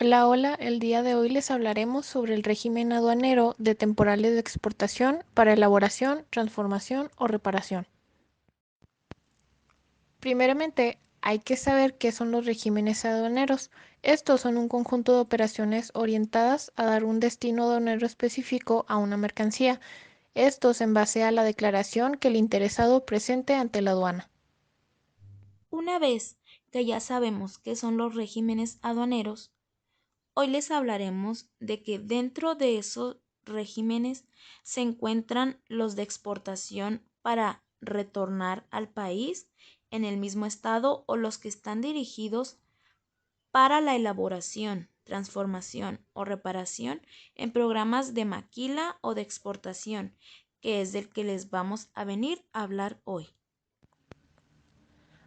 Hola, hola, el día de hoy les hablaremos sobre el régimen aduanero de temporales de exportación para elaboración, transformación o reparación. Primeramente, hay que saber qué son los regímenes aduaneros. Estos son un conjunto de operaciones orientadas a dar un destino aduanero específico a una mercancía, estos en base a la declaración que el interesado presente ante la aduana. Una vez que ya sabemos qué son los regímenes aduaneros, hoy les hablaremos de que dentro de esos regímenes se encuentran los de exportación para retornar al país en el mismo estado o los que están dirigidos para la elaboración, transformación o reparación en programas de maquila o de exportación, que es del que les vamos a venir a hablar hoy.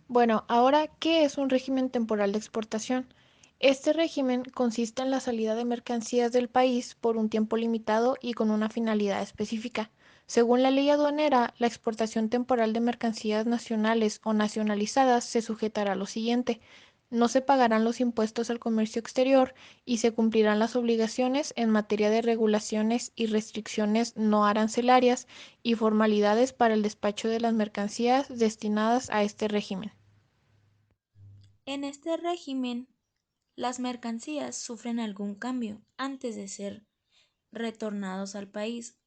Bueno, ahora, ¿qué es un régimen temporal de exportación? Este régimen consiste en la salida de mercancías del país por un tiempo limitado y con una finalidad específica. Según la ley aduanera, la exportación temporal de mercancías nacionales o nacionalizadas se sujetará a lo siguiente. No se pagarán los impuestos al comercio exterior y se cumplirán las obligaciones en materia de regulaciones y restricciones no arancelarias y formalidades para el despacho de las mercancías destinadas a este régimen. En este régimen, las mercancías sufren algún cambio antes de ser retornados al país.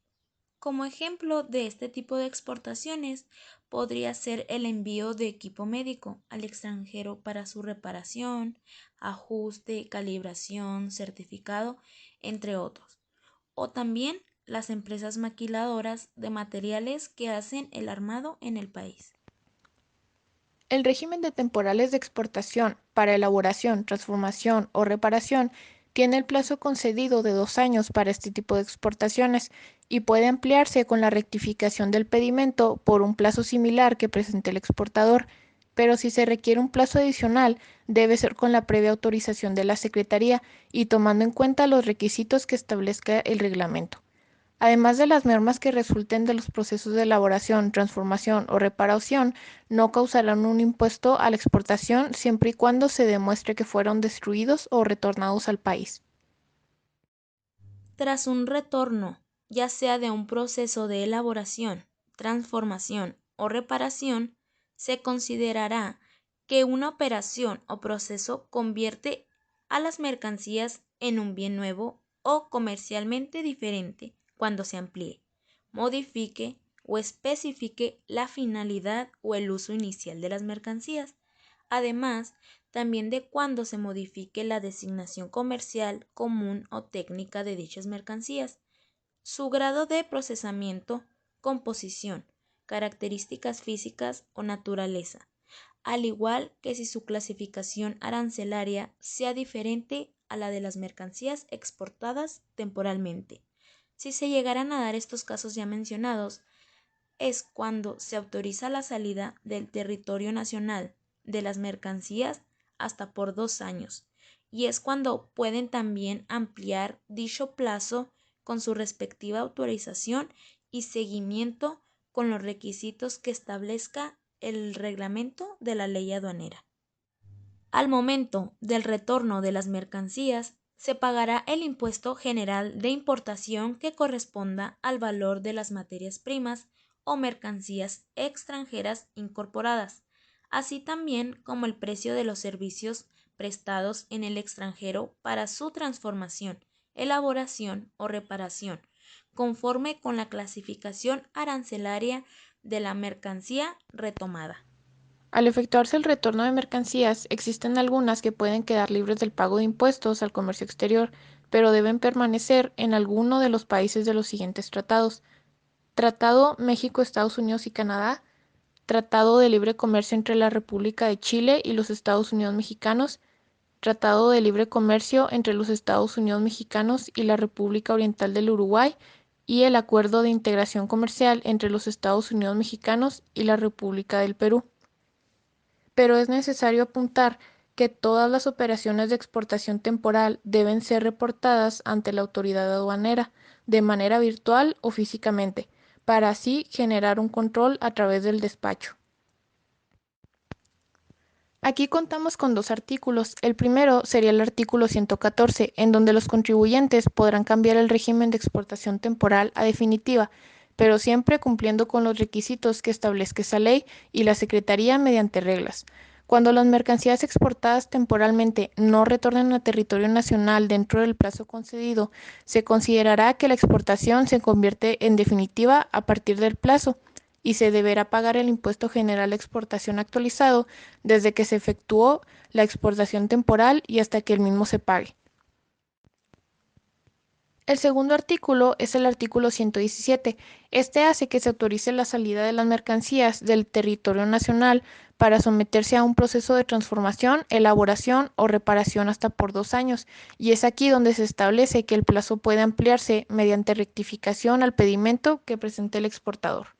Como ejemplo de este tipo de exportaciones podría ser el envío de equipo médico al extranjero para su reparación, ajuste, calibración, certificado, entre otros. O también las empresas maquiladoras de materiales que hacen el armado en el país. El régimen de temporales de exportación para elaboración, transformación o reparación tiene el plazo concedido de 2 años para este tipo de exportaciones y puede ampliarse con la rectificación del pedimento por un plazo similar que presente el exportador, pero si se requiere un plazo adicional, debe ser con la previa autorización de la Secretaría y tomando en cuenta los requisitos que establezca el reglamento. Además de las mermas que resulten de los procesos de elaboración, transformación o reparación, no causarán un impuesto a la exportación siempre y cuando se demuestre que fueron destruidos o retornados al país. Tras un retorno, ya sea de un proceso de elaboración, transformación o reparación, se considerará que una operación o proceso convierte a las mercancías en un bien nuevo o comercialmente diferente cuando se amplíe, modifique o especifique la finalidad o el uso inicial de las mercancías. Además, también de cuando se modifique la designación comercial, común o técnica de dichas mercancías, su grado de procesamiento, composición, características físicas o naturaleza, al igual que si su clasificación arancelaria sea diferente a la de las mercancías exportadas temporalmente. Si se llegaran a dar estos casos ya mencionados, es cuando se autoriza la salida del territorio nacional de las mercancías hasta por 2 años, y es cuando pueden también ampliar dicho plazo con su respectiva autorización y seguimiento con los requisitos que establezca el reglamento de la ley aduanera. Al momento del retorno de las mercancías, se pagará el impuesto general de importación que corresponda al valor de las materias primas o mercancías extranjeras incorporadas, así también como el precio de los servicios prestados en el extranjero para su transformación, elaboración o reparación, conforme con la clasificación arancelaria de la mercancía retomada. Al efectuarse el retorno de mercancías, existen algunas que pueden quedar libres del pago de impuestos al comercio exterior, pero deben permanecer en alguno de los países de los siguientes tratados: Tratado México, Estados Unidos y Canadá, Tratado de Libre Comercio entre la República de Chile y los Estados Unidos mexicanos, Tratado de Libre Comercio entre los Estados Unidos mexicanos y la República Oriental del Uruguay y el Acuerdo de Integración Comercial entre los Estados Unidos mexicanos y la República del Perú. Pero es necesario apuntar que todas las operaciones de exportación temporal deben ser reportadas ante la autoridad aduanera, de manera virtual o físicamente, para así generar un control a través del despacho. Aquí contamos con dos artículos. El primero sería el artículo 114, en donde los contribuyentes podrán cambiar el régimen de exportación temporal a definitiva, pero siempre cumpliendo con los requisitos que establezca esa ley y la Secretaría mediante reglas. Cuando las mercancías exportadas temporalmente no retornen a territorio nacional dentro del plazo concedido, se considerará que la exportación se convierte en definitiva a partir del plazo y se deberá pagar el impuesto general de exportación actualizado desde que se efectuó la exportación temporal y hasta que el mismo se pague. El segundo artículo es el artículo 117. Este hace que se autorice la salida de las mercancías del territorio nacional para someterse a un proceso de transformación, elaboración o reparación hasta por 2 años, y es aquí donde se establece que el plazo puede ampliarse mediante rectificación al pedimento que presente el exportador.